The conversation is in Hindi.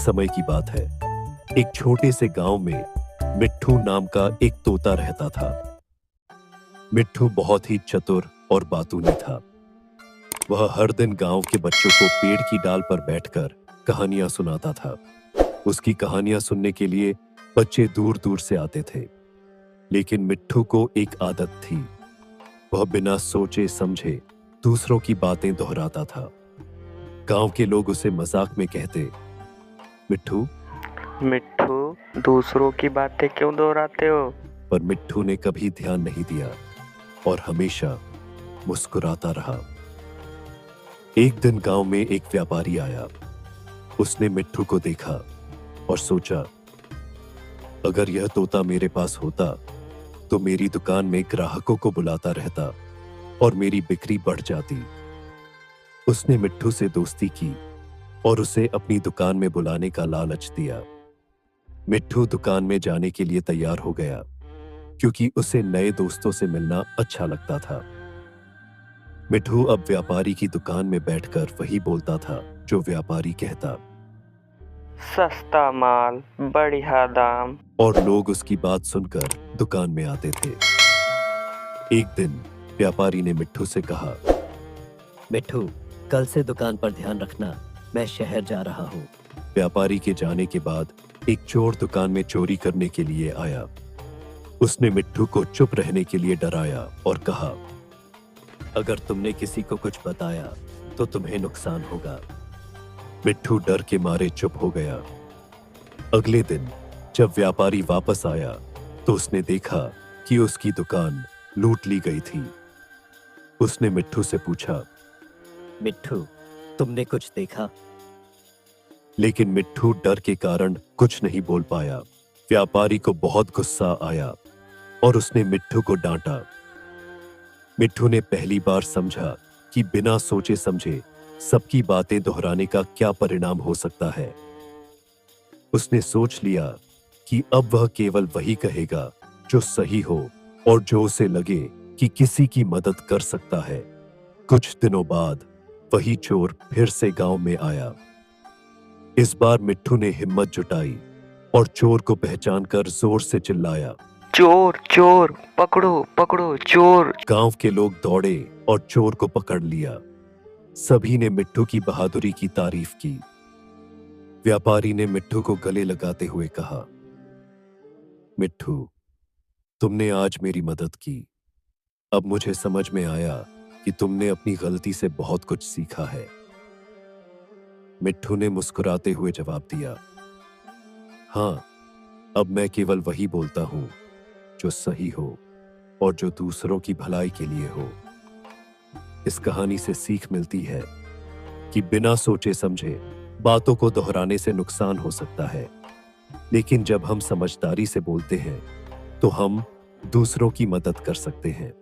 समय की बात है। एक छोटे से गांव में मिट्ठू नाम का एक तोता रहता था। मिट्ठू बहुत ही चतुर और बातूनी था। वह हर दिन गांव के बच्चों को पेड़ की डाल पर बैठकर कहानियां सुनाता था। उसकी कहानियां सुनने के लिए बच्चे दूर दूर से आते थे। लेकिन मिट्ठू को एक आदत थी। वह बिना सोचे समझे दूसरों की बातें दोहराता था। गांव के लोग उसे मजाक में कहते, मिट्ठू। मिट्ठू, दूसरों की बातें क्यों दोहराते हो? पर मिट्ठू ने कभी ध्यान नहीं दिया और हमेशा मुस्कुराता रहा। एक दिन गांव में एक व्यापारी आया। उसने मिट्ठू को देखा और सोचा, अगर यह तोता मेरे पास होता तो मेरी दुकान में ग्राहकों को बुलाता रहता और मेरी बिक्री बढ़ जाती। उसने मिट्ठू से दोस्ती की और उसे अपनी दुकान में बुलाने का लालच दिया। मिट्ठू दुकान में जाने के लिए तैयार हो गया, क्योंकि उसे नए दोस्तों से मिलना अच्छा लगता था। मिट्ठू अब व्यापारी की दुकान में बैठकर वही बोलता था जो व्यापारी कहता। सस्ता माल, बढ़िया दाम। और लोग उसकी बात सुनकर दुकान में आते थे। एक दिन व्यापारी ने मिट्ठू से कहा, मिट्ठू, कल से दुकान पर ध्यान रखना, मैं शहर जा रहा हूँ। व्यापारी के जाने के बाद एक चोर दुकान में चोरी करने के लिए आया। उसने मिट्ठू को चुप रहने के लिए डराया और कहा, अगर तुमने किसी को कुछ बताया तो तुम्हें नुकसान होगा। मिट्ठू डर के मारे चुप हो गया। अगले दिन जब व्यापारी वापस आया तो उसने देखा कि उसकी दुकान लूट ली गई थी। उसने मिट्ठू से पूछा, मिट्ठू, तुमने कुछ देखा? लेकिन मिट्ठू डर के कारण कुछ नहीं बोल पाया। व्यापारी को बहुत गुस्सा आया और उसने मिट्ठू को डांटा। मिट्ठू ने पहली बार समझा कि बिना सोचे समझे सबकी बातें दोहराने का क्या परिणाम हो सकता है। उसने सोच लिया कि अब वह केवल वही कहेगा जो सही हो और जो उसे लगे कि किसी की मदद कर सकता है। कुछ दिनों बाद वही चोर फिर से गांव में आया। इस बार मिट्ठू ने हिम्मत जुटाई और चोर को पहचानकर जोर से चिल्लाया, चोर चोर, पकड़ो पकड़ो चोर। गांव के लोग दौड़े और चोर को पकड़ लिया। सभी ने मिट्ठू की बहादुरी की तारीफ की। व्यापारी ने मिट्ठू को गले लगाते हुए कहा, मिट्ठू, तुमने आज मेरी मदद की। अब मुझे समझ में आया कि तुमने अपनी गलती से बहुत कुछ सीखा है। मिट्ठू ने मुस्कुराते हुए जवाब दिया, हाँ, अब मैं केवल वही बोलता हूं जो सही हो और जो दूसरों की भलाई के लिए हो। इस कहानी से सीख मिलती है कि बिना सोचे समझे बातों को दोहराने से नुकसान हो सकता है, लेकिन जब हम समझदारी से बोलते हैं तो हम दूसरों की मदद कर सकते हैं।